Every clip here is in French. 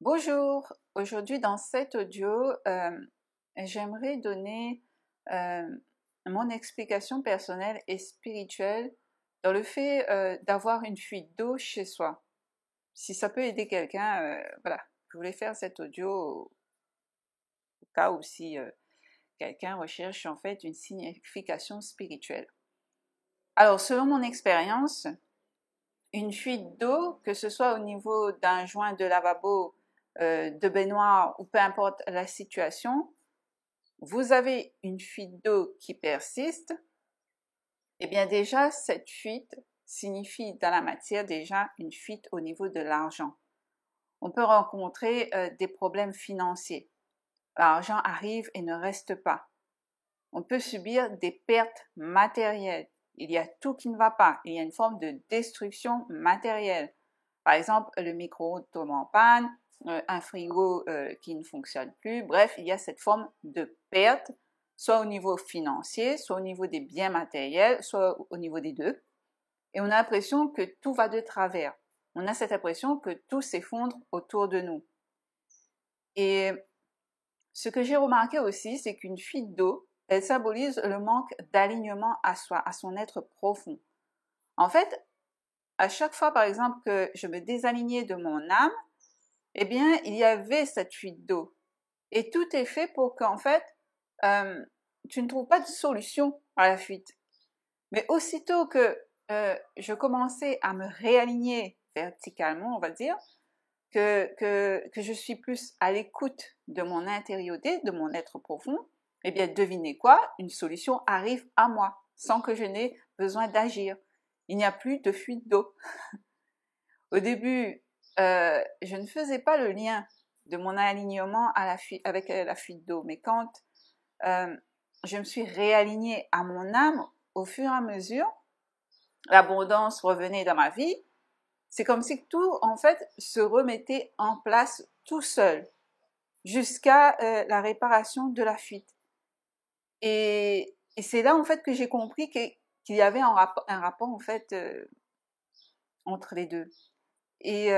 Bonjour, aujourd'hui dans cet audio, j'aimerais donner mon explication personnelle et spirituelle dans le fait d'avoir une fuite d'eau chez soi. Si ça peut aider quelqu'un, voilà, je voulais faire cet audio au cas où si quelqu'un recherche en fait une signification spirituelle. Alors, selon mon expérience, une fuite d'eau, que ce soit au niveau d'un joint de lavabo, de baignoire ou peu importe la situation, vous avez une fuite d'eau qui persiste, eh bien déjà cette fuite signifie dans la matière déjà une fuite au niveau de l'argent. On peut rencontrer des problèmes financiers. L'argent arrive et ne reste pas. On peut subir des pertes matérielles. Il y a tout qui ne va pas. Il y a une forme de destruction matérielle. Par exemple, le micro-ondes tombe en panne, un frigo qui ne fonctionne plus. Bref, il y a cette forme de perte, soit au niveau financier, soit au niveau des biens matériels, soit au niveau des deux. Et on a l'impression que tout va de travers. On a cette impression que tout s'effondre autour de nous. Et ce que j'ai remarqué aussi, c'est qu'une fuite d'eau, elle symbolise le manque d'alignement à soi, à son être profond. En fait, à chaque fois, par exemple, que je me désalignais de mon âme, eh bien, il y avait cette fuite d'eau. Et tout est fait pour qu'en fait, tu ne trouves pas de solution à la fuite. Mais aussitôt que je commençais à me réaligner verticalement, on va dire, que je suis plus à l'écoute de mon intériorité, de mon être profond, eh bien, devinez quoi? Une solution arrive à moi, sans que je n'ai besoin d'agir. Il n'y a plus de fuite d'eau. Au début, je ne faisais pas le lien de mon alignement avec la fuite d'eau, mais quand je me suis réalignée à mon âme, au fur et à mesure, l'abondance revenait dans ma vie. C'est comme si tout, en fait, se remettait en place tout seul, jusqu'à la réparation de la fuite. Et c'est là, en fait, que j'ai compris qu'il y avait un rapport, en fait, entre les deux. Et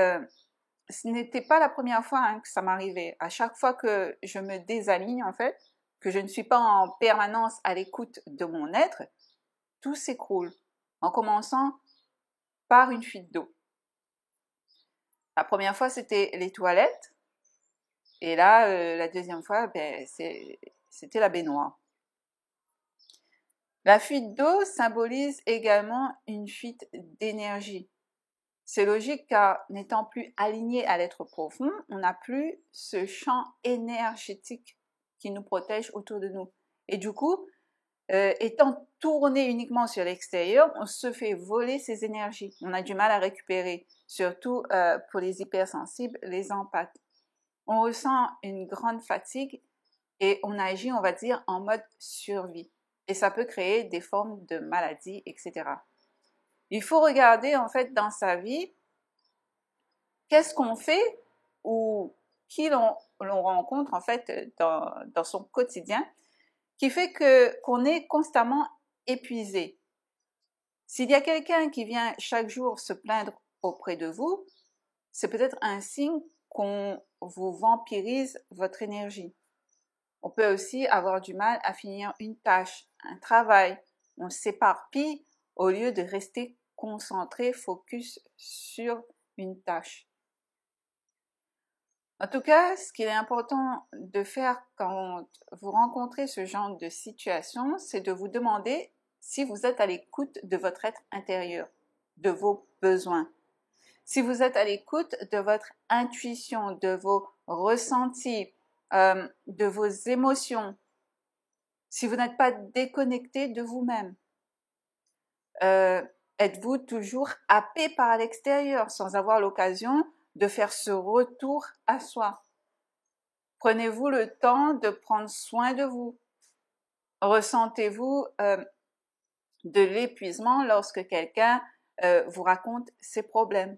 ce n'était pas la première fois que ça m'arrivait. À chaque fois que je me désaligne, en fait, que je ne suis pas en permanence à l'écoute de mon être, tout s'écroule, en commençant par une fuite d'eau. La première fois, c'était les toilettes. Et là, la deuxième fois, c'était la baignoire. La fuite d'eau symbolise également une fuite d'énergie. C'est logique car n'étant plus aligné à l'être profond, on n'a plus ce champ énergétique qui nous protège autour de nous. Et du coup, étant tourné uniquement sur l'extérieur, on se fait voler ces énergies. On a du mal à récupérer, surtout pour les hypersensibles, les empathes. On ressent une grande fatigue et on agit, on va dire, en mode survie. Et ça peut créer des formes de maladies, etc. Il faut regarder, en fait, dans sa vie, qu'est-ce qu'on fait ou qui l'on rencontre, en fait, dans son quotidien, qui fait qu'on est constamment épuisé. S'il y a quelqu'un qui vient chaque jour se plaindre auprès de vous, c'est peut-être un signe qu'on vous vampirise votre énergie. On peut aussi avoir du mal à finir une tâche, un travail. On s'éparpille au lieu de rester concentré, focus sur une tâche. En tout cas, ce qu'il est important de faire quand vous rencontrez ce genre de situation, c'est de vous demander si vous êtes à l'écoute de votre être intérieur, de vos besoins. Si vous êtes à l'écoute de votre intuition, de vos ressentis, de vos émotions, si vous n'êtes pas déconnecté de vous-même, êtes-vous toujours happé par l'extérieur sans avoir l'occasion de faire ce retour à soi? Prenez-vous le temps de prendre soin de vous? Ressentez-vous de l'épuisement lorsque quelqu'un vous raconte ses problèmes?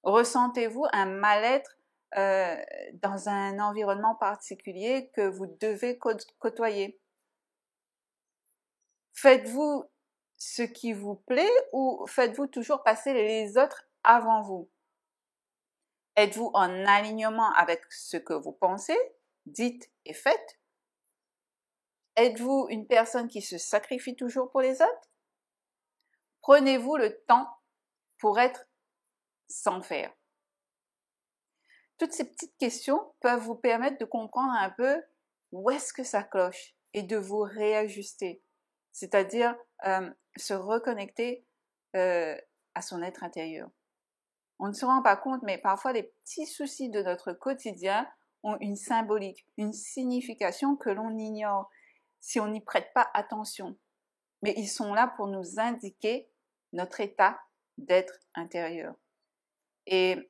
Ressentez-vous un mal-être dans un environnement particulier que vous devez côtoyer? Faites-vous ce qui vous plaît ou faites-vous toujours passer les autres avant vous? Êtes-vous en alignement avec ce que vous pensez, dites et faites? Êtes-vous une personne qui se sacrifie toujours pour les autres? Prenez-vous le temps pour être sans faire? Toutes ces petites questions peuvent vous permettre de comprendre un peu où est-ce que ça cloche et de vous réajuster, c'est-à-dire se reconnecter à son être intérieur. On ne se rend pas compte, mais parfois les petits soucis de notre quotidien ont une symbolique, une signification que l'on ignore si on n'y prête pas attention. Mais ils sont là pour nous indiquer notre état d'être intérieur. Et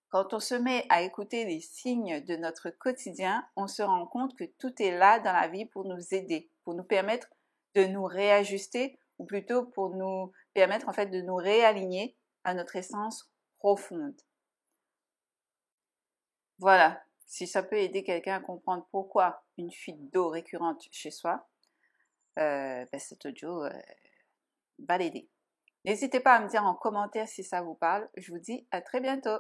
quand on se met à écouter les signes de notre quotidien, on se rend compte que tout est là dans la vie pour nous aider, pour nous permettre de nous réajuster, ou plutôt pour nous permettre en fait de nous réaligner à notre essence profonde. Voilà, si ça peut aider quelqu'un à comprendre pourquoi une fuite d'eau récurrente chez soi, cet audio va l'aider. N'hésitez pas à me dire en commentaire si ça vous parle. Je vous dis à très bientôt.